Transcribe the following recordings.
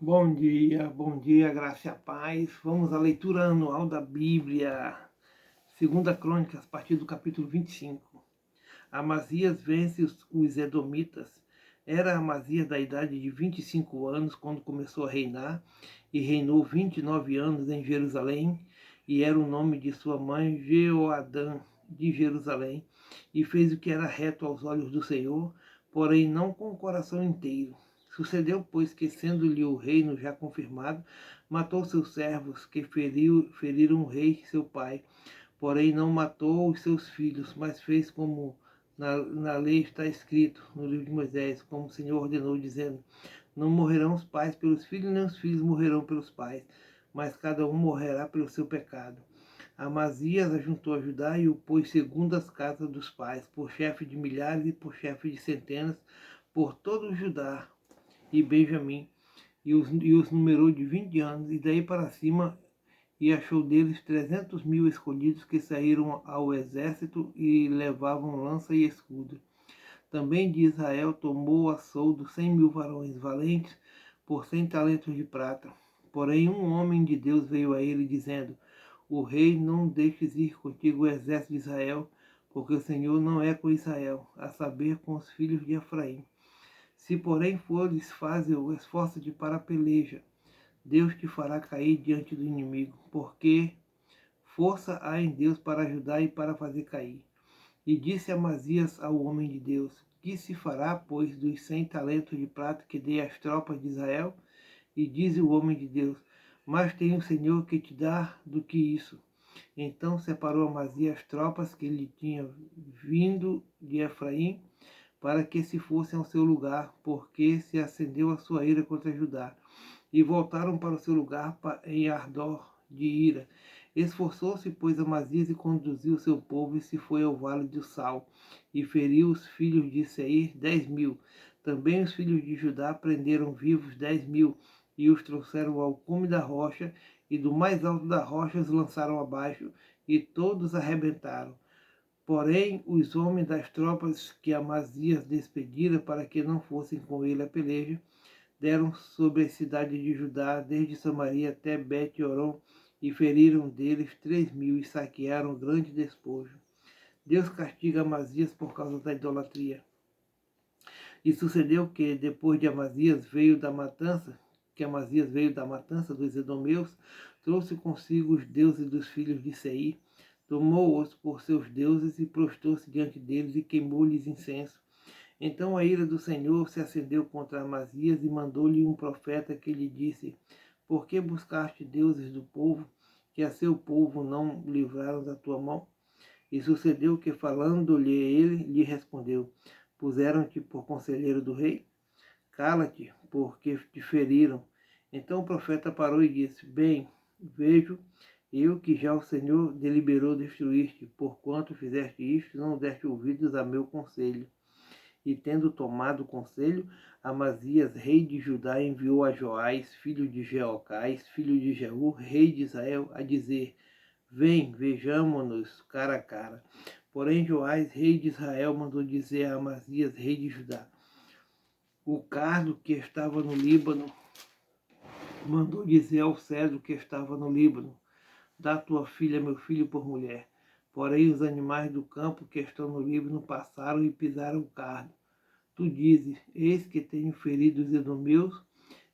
Bom dia, graça e a paz. Vamos à leitura anual da Bíblia, Segunda Crônicas, a partir do capítulo 25. Amazias vence os Edomitas. Era Amazias da idade de 25 anos quando começou a reinar, e reinou 29 anos em Jerusalém, e era o nome de sua mãe Jeoadã de Jerusalém, e fez o que era reto aos olhos do Senhor, porém não com o coração inteiro. Sucedeu, pois, que, sendo-lhe o reino já confirmado, matou seus servos, que feriram o rei seu pai. Porém não matou os seus filhos, mas fez como na lei está escrito, no livro de Moisés, como o Senhor ordenou, dizendo: não morrerão os pais pelos filhos, nem os filhos morrerão pelos pais, mas cada um morrerá pelo seu pecado. Amazias ajuntou a Judá e o pôs segundo as casas dos pais, por chefe de milhares e por chefe de centenas, por todo o Judá e Benjamim, e os numerou de 20 anos, e daí para cima, e achou deles 300.000 escolhidos que saíram ao exército e levavam lança e escudo. Também de Israel tomou a soldo 100.000 varões valentes por 100 talentos de prata. Porém um homem de Deus veio a ele dizendo: o rei, não deixes ir contigo o exército de Israel, porque o Senhor não é com Israel, a saber, com os filhos de Efraim. Se porém fores, esforça-te para a peleja. Deus te fará cair diante do inimigo, porque força há em Deus para ajudar e para fazer cair. E disse Amazias ao homem de Deus: que se fará, pois, dos 100 talentos de prata que dei às tropas de Israel? E diz o homem de Deus: mais tem o Senhor que te dá do que isso. Então separou Amazias as tropas que lhe tinha vindo de Efraim, para que se fossem ao seu lugar, porque se acendeu a sua ira contra Judá. E voltaram para o seu lugar em ardor de ira. Esforçou-se, pois, Amazias, e conduziu o seu povo, e se foi ao vale do Sal, e feriu os filhos de Seir 10.000. Também os filhos de Judá prenderam vivos 10.000, e os trouxeram ao cume da rocha, e do mais alto da rocha os lançaram abaixo, e todos arrebentaram. Porém, os homens das tropas que Amazias despedira para que não fossem com ele a peleja, deram sobre a cidade de Judá, desde Samaria até Bet-Horon, e feriram deles 3.000 e saquearam grande despojo. Deus castiga Amazias por causa da idolatria. E sucedeu que, depois de Amazias veio da matança, dos edomeus, trouxe consigo os deuses dos filhos de Seir, tomou-os por seus deuses e prostrou-se diante deles e queimou-lhes incenso. Então a ira do Senhor se acendeu contra Amazias e mandou-lhe um profeta que lhe disse: por que buscaste deuses do povo, que a seu povo não livraram da tua mão? E sucedeu que, falando-lhe ele, lhe respondeu: puseram-te por conselheiro do rei? Cala-te, porque te feriram. Então o profeta parou e disse: bem, vejo eu que já o Senhor deliberou destruir-te, porquanto fizeste isto, não deste ouvidos a meu conselho. E tendo tomado o conselho, Amazias, rei de Judá, enviou a Joás, filho de Jeocás, filho de Jeú, rei de Israel, a dizer: vem, vejamo-nos cara a cara. Porém Joás, rei de Israel, mandou dizer a Amazias, rei de Judá: o cardo que estava no Líbano, mandou dizer ao cedro que estava no Líbano: dá tua filha, meu filho, por mulher. Porém os animais do campo que estão no Líbano passaram e pisaram o cardo. Tu dizes: eis que tenho ferido os edomeus,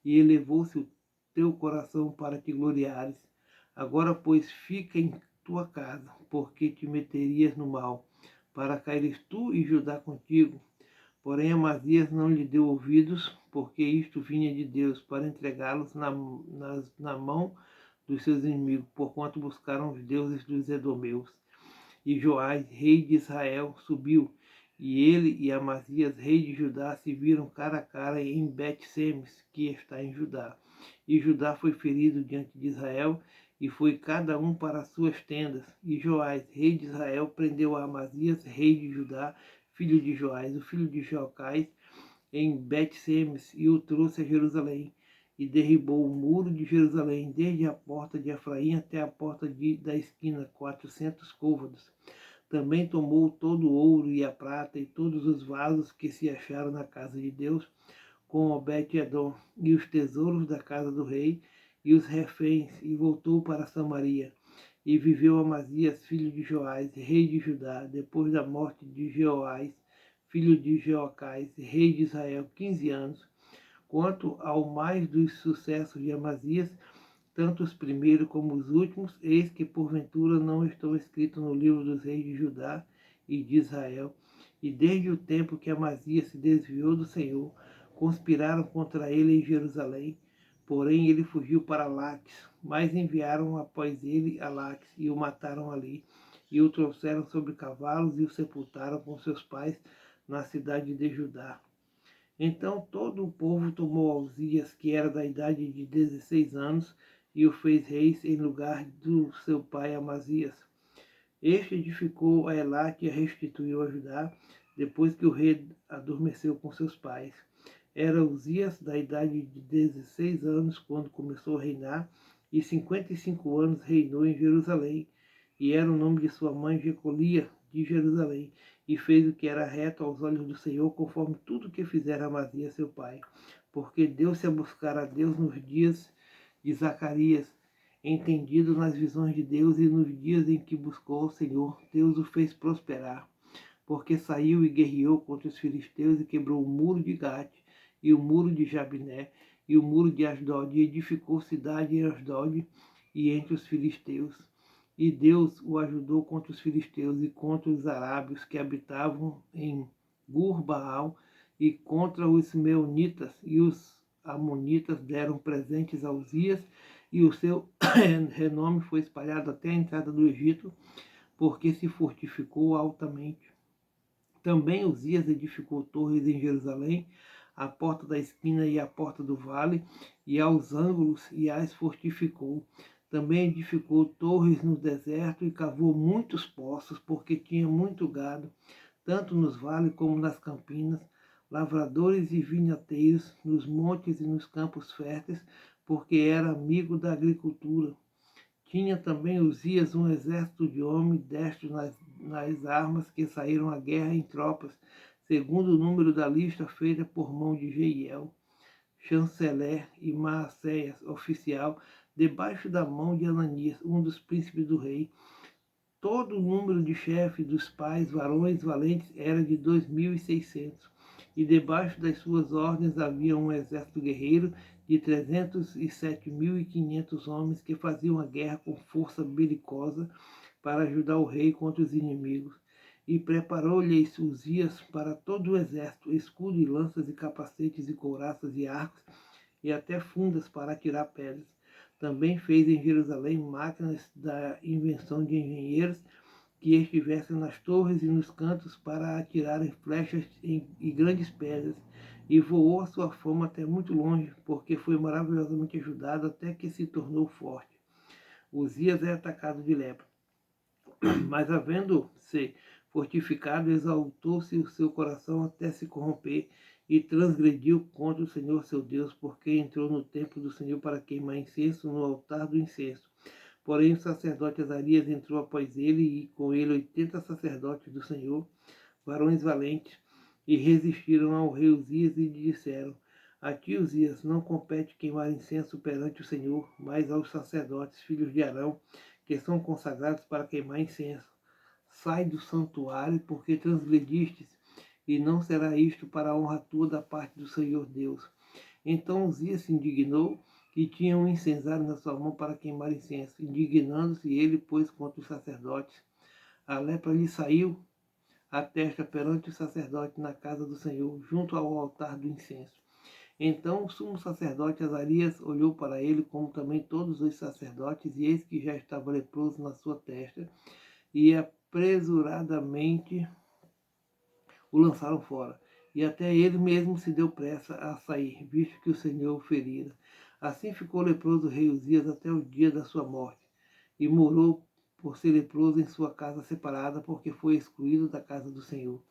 e elevou-se o teu coração para te gloriares. Agora, pois, fica em tua casa, porque te meterias no mal, para caíres tu e Judá contigo. Porém Amazias não lhe deu ouvidos, porque isto vinha de Deus, para entregá-los na mão dos seus inimigos, porquanto buscaram os deuses dos edomeus. E Joás, rei de Israel, subiu, e ele e Amazias, rei de Judá, se viram cara a cara em Bet-Semes, que está em Judá. E Judá foi ferido diante de Israel, e foi cada um para as suas tendas. E Joás, rei de Israel, prendeu a Amazias, rei de Judá, filho de Joás, o filho de Jeocás, em Bet-Semes, e o trouxe a Jerusalém. E derribou o muro de Jerusalém, desde a porta de Efraim até a porta da esquina, 400 côvados. Também tomou todo o ouro e a prata e todos os vasos que se acharam na casa de Deus, com Obed-edom e os tesouros da casa do rei e os reféns, e voltou para Samaria. E viveu Amazias, filho de Joás, rei de Judá, depois da morte de Jeoás, filho de Jeocás, rei de Israel, 15 anos. Quanto ao mais dos sucessos de Amazias, tanto os primeiros como os últimos, eis que porventura não estão escritos no livro dos reis de Judá e de Israel. E desde o tempo que Amazias se desviou do Senhor, conspiraram contra ele em Jerusalém. Porém ele fugiu para Laques, mas enviaram após ele a Laques e o mataram ali. E o trouxeram sobre cavalos e o sepultaram com seus pais na cidade de Judá. Então todo o povo tomou Uzias, que era da idade de 16 anos, e o fez rei em lugar do seu pai Amazias. Este edificou a Elate e a restituiu a Judá, depois que o rei adormeceu com seus pais. Era Uzias da idade de 16 anos quando começou a reinar, e 55 anos reinou em Jerusalém. E era o nome de sua mãe Jecolia de Jerusalém, e fez o que era reto aos olhos do Senhor, conforme tudo que fizera Amazias seu pai. Porque deu-se a buscar a Deus nos dias de Zacarias, entendido nas visões de Deus, e nos dias em que buscou o Senhor, Deus o fez prosperar. Porque saiu e guerreou contra os filisteus e quebrou o muro de Gate e o muro de Jabiné e o muro de Asdod, e edificou cidade em Asdod e entre os filisteus. E Deus o ajudou contra os filisteus e contra os arábios que habitavam em Gur-Baal e contra os meunitas, e os amonitas deram presentes a Uzias, e o seu renome foi espalhado até a entrada do Egito, porque se fortificou altamente. Também Uzias edificou torres em Jerusalém, a porta da esquina e a porta do vale, e aos ângulos, e as fortificou. Também edificou torres no deserto e cavou muitos poços, porque tinha muito gado, tanto nos vales como nas campinas, lavradores e vinhateiros, nos montes e nos campos férteis, porque era amigo da agricultura. Tinha também Uzias um exército de homens destros nas armas, que saíram à guerra em tropas, segundo o número da lista feita por mão de Jeiel, chanceler, e Maacéias, oficial, debaixo da mão de Ananias, um dos príncipes do rei. Todo o número de chefes dos pais, varões valentes, era de 2.600, e debaixo das suas ordens havia um exército guerreiro de 307.500 homens, que faziam a guerra com força belicosa para ajudar o rei contra os inimigos. E preparou-lhes Uzias para todo o exército escudo e lanças e capacetes e couraças e arcos e até fundas para atirar pedras. Também fez em Jerusalém máquinas da invenção de engenheiros, que estivessem nas torres e nos cantos para atirarem flechas e grandes pedras, e voou a sua fama até muito longe, porque foi maravilhosamente ajudado até que se tornou forte. Uzias é atacado de lepra, mas havendo-se fortificado, exaltou-se o seu coração até se corromper, e transgrediu contra o Senhor seu Deus, porque entrou no templo do Senhor para queimar incenso no altar do incenso. Porém o sacerdote Azarias entrou após ele, e com ele 80 sacerdotes do Senhor, varões valentes, e resistiram ao rei Uzias e lhe disseram: a ti, Uzias, não compete queimar incenso perante o Senhor, mas aos sacerdotes, filhos de Arão, que são consagrados para queimar incenso. Sai do santuário, porque transgredistes, e não será isto para a honra tua da parte do Senhor Deus. Então Uzias se indignou, e tinha um incensário na sua mão para queimar incenso. Indignando-se ele, pois, contra os sacerdotes, a lepra lhe saiu à testa perante o sacerdote na casa do Senhor, junto ao altar do incenso. Então o sumo sacerdote Azarias olhou para ele, como também todos os sacerdotes, e eis que já estava leproso na sua testa, e apresuradamente o lançaram fora. E até ele mesmo se deu pressa a sair, visto que o Senhor o ferira. Assim ficou leproso o rei Uzias até o dia da sua morte, e morou por ser leproso em sua casa separada, porque foi excluído da casa do Senhor.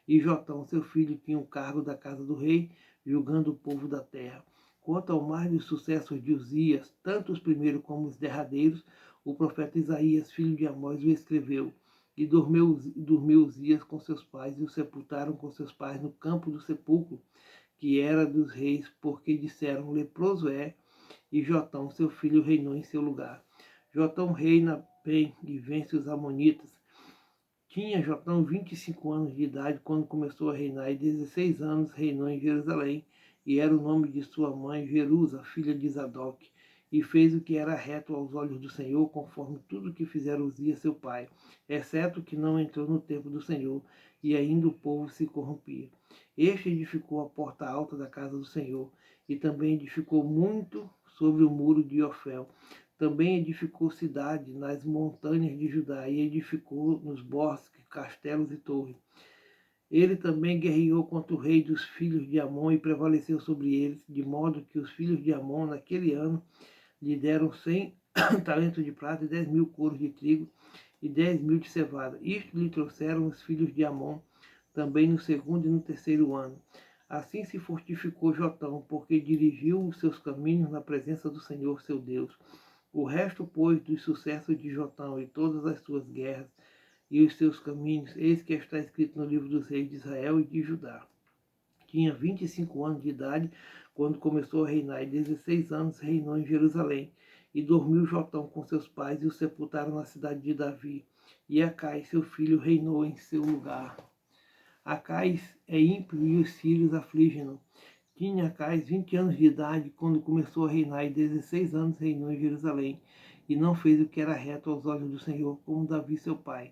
E Jotão, seu filho, tinha o cargo da casa do rei, julgando o povo da terra. Quanto ao mais dos sucessos de Uzias, tanto os primeiros como os derradeiros, o profeta Isaías, filho de Amós, o escreveu. E dormiu Uzias com seus pais, e o sepultaram com seus pais no campo do sepulcro, que era dos reis, porque disseram: leproso é, e Jotão, seu filho, reinou em seu lugar. Jotão reina bem e vence os amonitas. Tinha Jotão 25 anos de idade quando começou a reinar, e 16 anos reinou em Jerusalém, e era o nome de sua mãe Jerusa, filha de Zadok, e fez o que era reto aos olhos do Senhor, conforme tudo o que fizera Uzias seu pai, exceto que não entrou no templo do Senhor, e ainda o povo se corrompia. Este edificou a porta alta da casa do Senhor, e também edificou muito sobre o muro de Ofel. Também edificou cidade nas montanhas de Judá, e edificou nos bosques, castelos e torres. Ele também guerreou contra o rei dos filhos de Amon e prevaleceu sobre eles, de modo que os filhos de Amon, naquele ano, lhe deram 100 talentos de prata e 10.000 coros de trigo e 10.000 de cevada. Isto lhe trouxeram os filhos de Amon, também no segundo e no terceiro ano. Assim se fortificou Jotão, porque dirigiu os seus caminhos na presença do Senhor seu Deus. O resto, pois, dos sucessos de Jotão e todas as suas guerras e os seus caminhos, eis que está escrito no livro dos reis de Israel e de Judá. Tinha 25 anos de idade quando começou a reinar, e 16 anos reinou em Jerusalém. E dormiu Jotão com seus pais e o sepultaram na cidade de Davi. E Acais, seu filho, reinou em seu lugar. Acais é ímpio e os sírios afligem-no. Tinha Acais 20 anos de idade quando começou a reinar, e 16 anos reinou em Jerusalém, e não fez o que era reto aos olhos do Senhor, como Davi seu pai.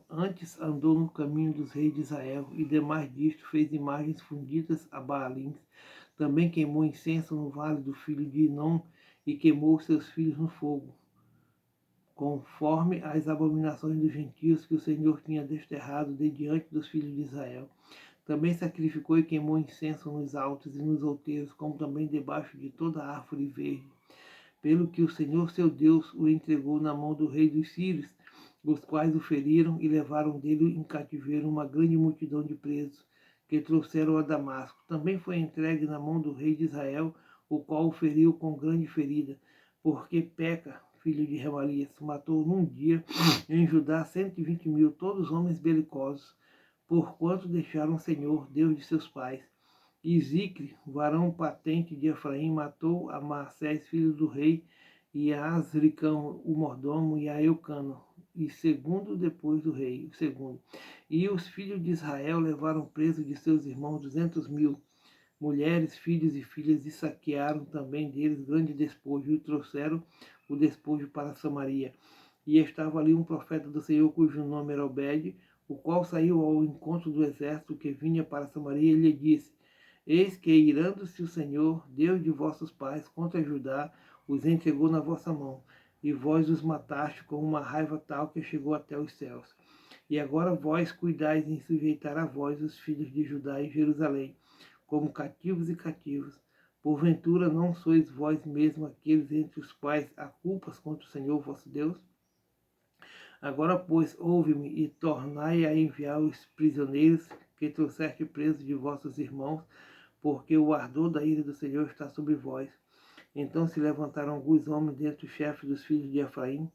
Antes andou no caminho dos reis de Israel, e demais disto fez imagens fundidas a Baalins. Também queimou incenso no vale do filho de Inom, e queimou seus filhos no fogo, conforme as abominações dos gentios que o Senhor tinha desterrado de diante dos filhos de Israel. Também sacrificou e queimou incenso nos altos e nos outeiros, como também debaixo de toda árvore verde. Pelo que o Senhor seu Deus o entregou na mão do rei dos sírios, os quais o feriram e levaram dele em cativeiro uma grande multidão de presos, que trouxeram a Damasco. Também foi entregue na mão do rei de Israel, o qual o feriu com grande ferida, porque Peca, filho de Remalias, matou num dia em Judá 120.000, todos homens belicosos, porquanto deixaram o Senhor, Deus de seus pais. E Zicre, varão patente de Efraim, matou a Maassés, filho do rei, e a Azricão, o mordomo, e a Eucano, e segundo depois do rei, o segundo. E os filhos de Israel levaram preso de seus irmãos 200.000 mulheres, filhos e filhas, e saquearam também deles grande despojo, e trouxeram o despojo para Samaria. E estava ali um profeta do Senhor, cujo nome era Obed, o qual saiu ao encontro do exército que vinha para Samaria, e lhe disse: eis que, irando-se o Senhor, Deus de vossos pais, contra Judá, os entregou na vossa mão, e vós os mataste com uma raiva tal que chegou até os céus. E agora vós cuidais em sujeitar a vós os filhos de Judá e Jerusalém, como cativos e cativas. Porventura não sois vós mesmos aqueles entre os quais há culpas contra o Senhor vosso Deus? Agora, pois, ouve-me e tornai a enviar os prisioneiros que trouxeste presos de vossos irmãos, porque o ardor da ira do Senhor está sobre vós. Então se levantaram alguns homens dentre os chefes dos filhos de Efraim: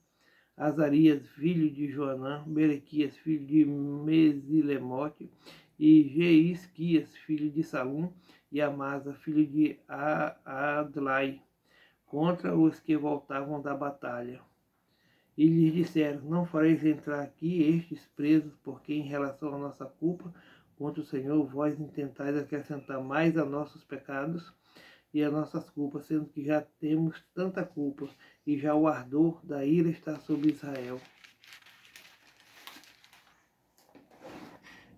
Azarias, filho de Joanã, Berequias, filho de Mesilemote, e Jeisquias, filho de Salum, e Amasa, filho de Adlai, contra os que voltavam da batalha. E lhes disseram: não fareis entrar aqui estes presos, porque em relação à nossa culpa contra o Senhor, vós intentais acrescentar mais a nossos pecados e a nossas culpas, sendo que já temos tanta culpa, e já o ardor da ira está sobre Israel.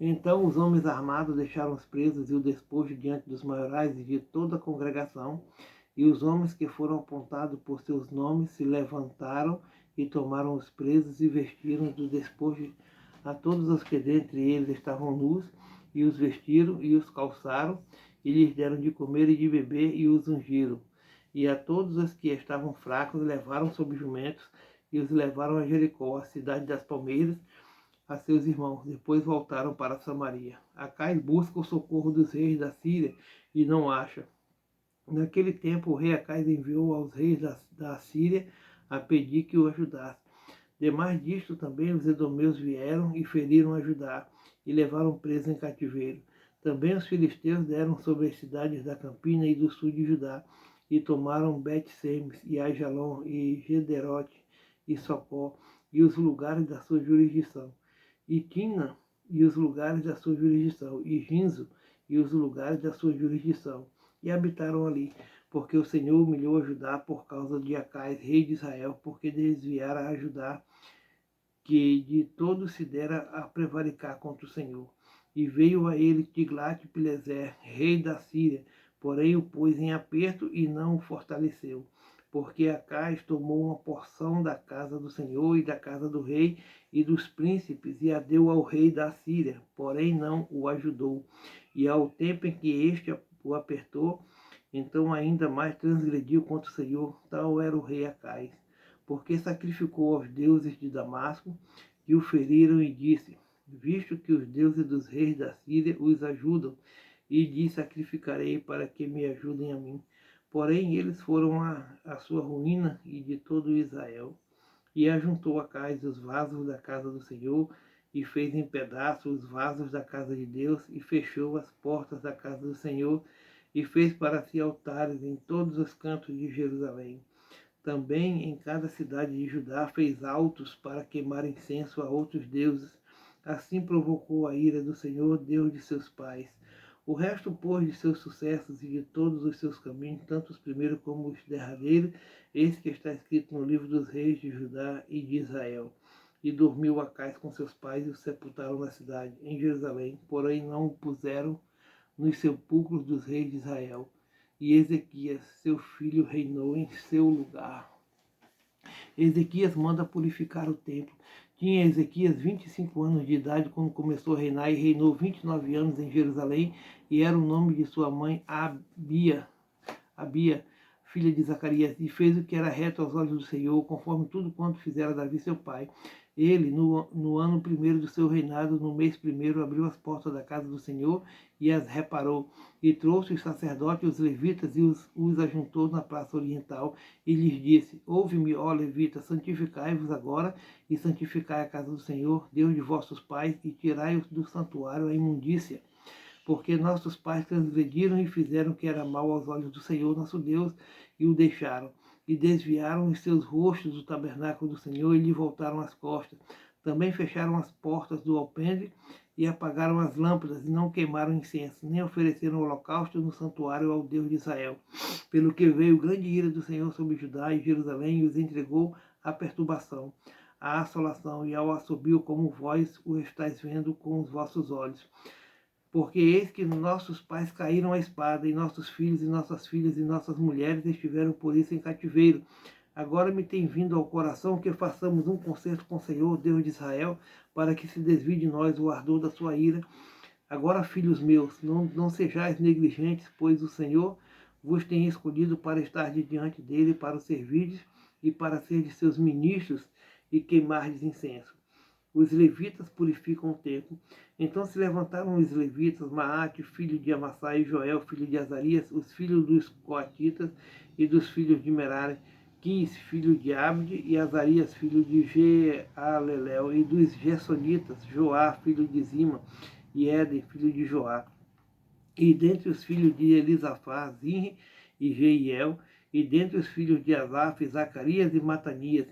Então os homens armados deixaram os presos e o despojo diante dos maiorais e de toda a congregação, e os homens que foram apontados por seus nomes se levantaram e tomaram os presos e vestiram do despojo a todos os que dentre eles estavam nus, e os vestiram e os calçaram, e lhes deram de comer e de beber, e os ungiram. E a todos os que estavam fracos levaram sob jumentos, e os levaram a Jericó, a cidade das palmeiras, a seus irmãos. Depois voltaram para Samaria. Acais busca o socorro dos reis da Síria e não acha. Naquele tempo o rei Acais enviou aos reis da Síria a pedir que o ajudasse. Demais disto também os edomeus vieram e feriram a Judá, e levaram preso em cativeiro. Também os filisteus deram sobre as cidades da campina e do sul de Judá, e tomaram Bet-Semes, e Aijalon, e Gederote, e Socó, e os lugares da sua jurisdição, e Tina, e os lugares da sua jurisdição, e Ginzo, e os lugares da sua jurisdição, e habitaram ali, porque o Senhor humilhou a Judá por causa de Acais, rei de Israel, porque desviara a Judá, que de todo se dera a prevaricar contra o Senhor. E veio a ele Tiglat-Pileser, rei da Síria, porém o pôs em aperto e não o fortaleceu, porque Acais tomou uma porção da casa do Senhor e da casa do rei e dos príncipes, e a deu ao rei da Síria, porém não o ajudou. E ao tempo em que este o apertou, então ainda mais transgrediu contra o Senhor, tal era o rei Acais, porque sacrificou aos deuses de Damasco, e o feriram, e disse: visto que os deuses dos reis da Síria os ajudam, e lhes sacrificarei para que me ajudem a mim. Porém eles foram a sua ruína e de todo Israel. E ajuntou Acais os vasos da casa do Senhor, e fez em pedaços os vasos da casa de Deus, e fechou as portas da casa do Senhor, e fez para si altares em todos os cantos de Jerusalém. Também em cada cidade de Judá fez altos para queimar incenso a outros deuses. Assim provocou a ira do Senhor, Deus de seus pais. O resto, pois, de seus sucessos e de todos os seus caminhos, tanto os primeiros como os derradeiros, eis que está escrito no livro dos reis de Judá e de Israel. E dormiu Acais com seus pais e o sepultaram na cidade, em Jerusalém, porém não o puseram nos sepulcros dos reis de Israel. E Ezequias, seu filho, reinou em seu lugar. Ezequias manda purificar o templo. Tinha Ezequias 25 anos de idade quando começou a reinar, e reinou 29 anos em Jerusalém, e era o nome de sua mãe Abia, filha de Zacarias, e fez o que era reto aos olhos do Senhor, conforme tudo quanto fizera Davi seu pai. Ele, no ano primeiro do seu reinado, no mês primeiro, abriu as portas da casa do Senhor e as reparou, e trouxe os sacerdotes e os levitas e os ajuntou na praça oriental, e lhes disse: ouve-me, ó levitas, santificai-vos agora, e santificai a casa do Senhor, Deus de vossos pais, e tirai do santuário a imundícia, porque nossos pais transgrediram e fizeram o que era mal aos olhos do Senhor nosso Deus, e o deixaram, e desviaram os seus rostos do tabernáculo do Senhor, e lhe voltaram as costas. Também fecharam as portas do alpendre, e apagaram as lâmpadas, e não queimaram incenso, nem ofereceram holocausto no santuário ao Deus de Israel. Pelo que veio grande ira do Senhor sobre Judá e Jerusalém, e os entregou à perturbação, à assolação e ao assobio, como vós o estáis vendo com os vossos olhos. Porque eis que nossos pais caíram à espada, e nossos filhos e nossas filhas e nossas mulheres estiveram por isso em cativeiro. Agora me tem vindo ao coração que façamos um concerto com o Senhor, Deus de Israel, para que se desvie de nós o ardor da sua ira. Agora, filhos meus, não sejais negligentes, pois o Senhor vos tem escolhido para estar diante dele, para o servirdes e para ser de seus ministros e queimardes incenso. Os levitas purificam o templo. Então se levantaram os levitas, Maate, filho de Amassai, e Joel, filho de Azarias, os filhos dos coatitas e dos filhos de Merari, Quis, filho de Abde, e Azarias, filho de Jealelel, e dos Gersonitas, Joá, filho de Zima, e Éden, filho de Joá. E dentre os filhos de Elisafá, Zinri e Jeiel, e dentre os filhos de Asaf, Zacarias e Matanias,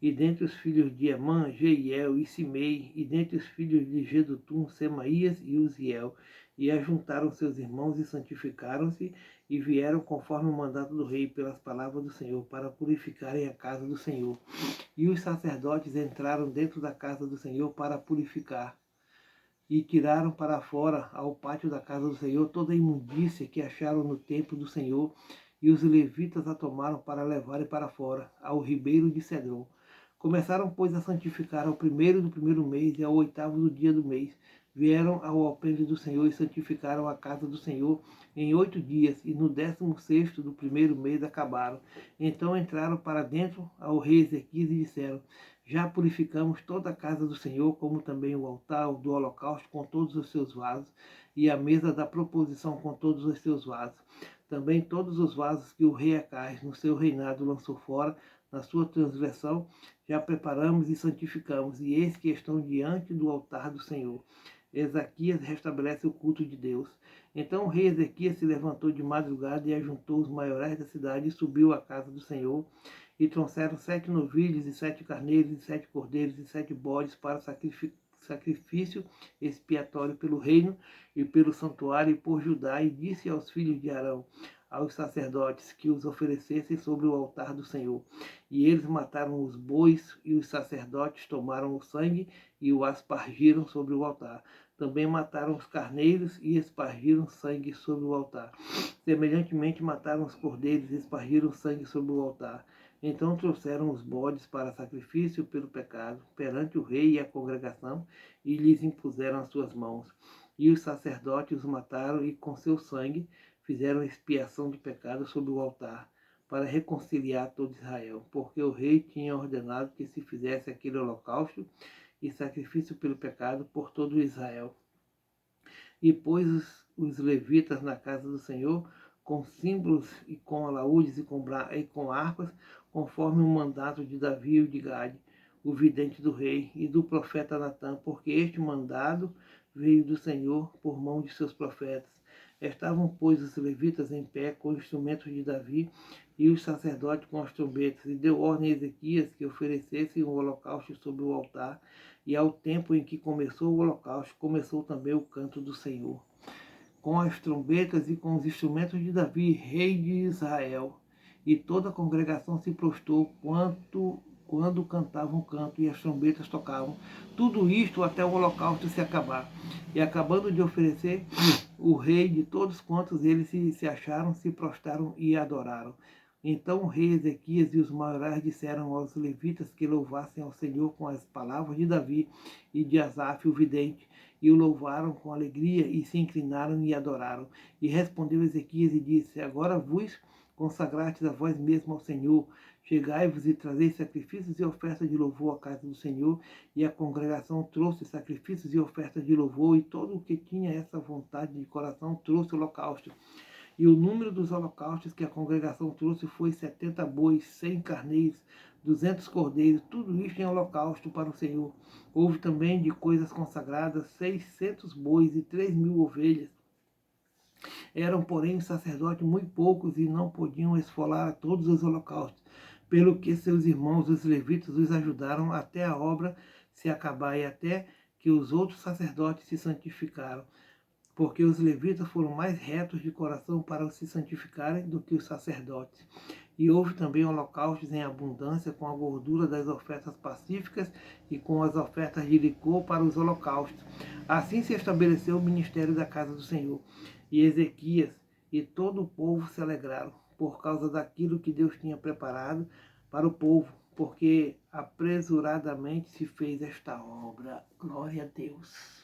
e dentre os filhos de Emã, Jeiel e Simei, e dentre os filhos de Gedutum, Semaías e Uziel. E ajuntaram seus irmãos e santificaram-se, e vieram conforme o mandato do rei, pelas palavras do Senhor, para purificarem a casa do Senhor. E os sacerdotes entraram dentro da casa do Senhor para purificar, e tiraram para fora, ao pátio da casa do Senhor, toda a imundícia que acharam no templo do Senhor, e os levitas a tomaram para levarem para fora, ao ribeiro de Cedron. Começaram, pois, a santificar ao primeiro do primeiro mês e ao oitavo do dia do mês. Vieram ao alpendre do Senhor e santificaram a casa do Senhor em 8 dias, e no 16º do primeiro mês acabaram. Então entraram para dentro ao rei Ezequias e disseram: já purificamos toda a casa do Senhor, como também o altar do holocausto com todos os seus vasos, e a mesa da proposição com todos os seus vasos. Também todos os vasos que o rei Acais, no seu reinado, lançou fora, na sua transgressão, já preparamos e santificamos, e eis que estão diante do altar do Senhor. Ezequias restabelece o culto de Deus. Então o rei Ezequias se levantou de madrugada e ajuntou os maiorais da cidade e subiu à casa do Senhor. E trouxeram 7 novilhos, e 7 carneiros, e 7 cordeiros, e 7 bodes para sacrifício expiatório pelo reino e pelo santuário e por Judá. E disse aos filhos de Arão, aos sacerdotes, que os oferecessem sobre o altar do Senhor. E eles mataram os bois, e os sacerdotes tomaram o sangue e o aspargiram sobre o altar. Também mataram os carneiros e espargiram sangue sobre o altar. Semelhantemente mataram os cordeiros e espargiram sangue sobre o altar. Então trouxeram os bodes para sacrifício pelo pecado perante o rei e a congregação, e lhes impuseram as suas mãos. E os sacerdotes os mataram, e com seu sangue fizeram expiação de pecado sobre o altar, para reconciliar todo Israel, porque o rei tinha ordenado que se fizesse aquele holocausto e sacrifício pelo pecado por todo Israel. E pôs os levitas na casa do Senhor, com símbolos e com alaúdes e com harpas, conforme o mandato de Davi e de Gade, o vidente do rei, e do profeta Natã, porque este mandado veio do Senhor por mão de seus profetas. Estavam, pois, os levitas em pé com instrumentos de Davi, e os sacerdotes com as trombetas, e deu ordem a Ezequias que oferecessem o holocausto sobre o altar, e ao tempo em que começou o holocausto, começou também o canto do Senhor, com as trombetas e com os instrumentos de Davi, rei de Israel. E toda a congregação se prostrou quando cantavam o canto e as trombetas tocavam. Tudo isto até o holocausto se acabar. E acabando de oferecer, o rei de todos quantos eles se acharam, se prostraram e adoraram. Então o rei Ezequias e os maiorais disseram aos levitas que louvassem ao Senhor com as palavras de Davi e de Asaf, o vidente, e o louvaram com alegria, e se inclinaram e adoraram. E respondeu Ezequias e disse: Agora vos consagrastes a vós mesmo ao Senhor, chegai-vos e trazeis sacrifícios e ofertas de louvor à casa do Senhor. E a congregação trouxe sacrifícios e ofertas de louvor, e todo o que tinha essa vontade de coração trouxe holocausto. E o número dos holocaustos que a congregação trouxe foi 70 bois, 100 carneiros, 200 cordeiros, tudo isto em holocausto para o Senhor. Houve também de coisas consagradas 600 bois e 3.000 ovelhas. Eram, porém, os sacerdotes muito poucos e não podiam esfolar a todos os holocaustos, pelo que seus irmãos, os levitas, os ajudaram até a obra se acabar e até que os outros sacerdotes se santificaram, porque os levitas foram mais retos de coração para se santificarem do que os sacerdotes. E houve também holocaustos em abundância com a gordura das ofertas pacíficas e com as ofertas de licor para os holocaustos. Assim se estabeleceu o ministério da casa do Senhor. E Ezequias e todo o povo se alegraram por causa daquilo que Deus tinha preparado para o povo, porque apresuradamente se fez esta obra. Glória a Deus.